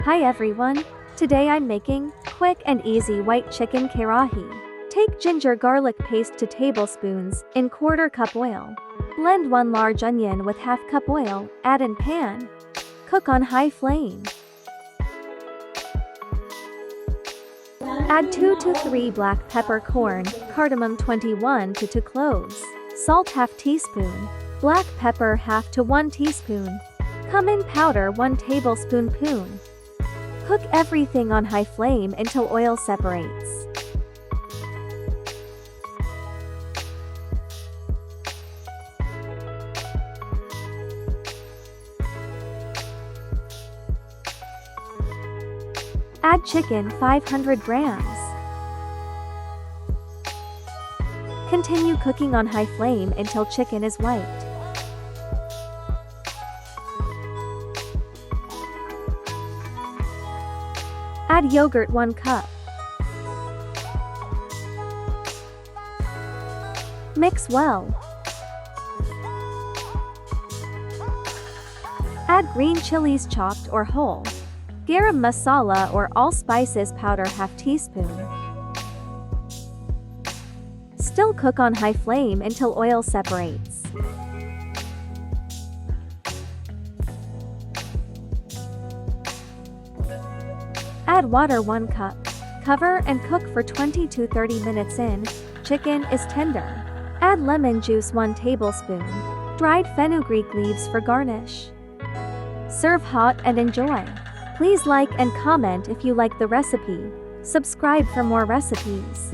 Hi everyone. Today I'm making quick and easy white chicken karahi. Take ginger garlic paste to tablespoons in quarter cup oil. Blend 1 large onion with half cup oil, add in pan. Cook on high flame. Add 2 to 3 black pepper corn, cardamom 21 to 2 cloves, salt half teaspoon, black pepper half to 1 teaspoon, cumin powder 1 tablespoon. Cook everything on high flame until oil separates. Add chicken 500 grams. Continue cooking on high flame until chicken is white. Add yogurt 1 cup. Mix well. Add green chilies chopped or whole. Garam masala or all spices powder half teaspoon. Still cook on high flame until oil separates. Add water 1 cup. Cover and cook for 20 to 30 minutes in. Chicken is tender. Add lemon juice 1 tablespoon. Dried fenugreek leaves for garnish. Serve hot and enjoy. Please like and comment if you like the recipe. Subscribe for more recipes.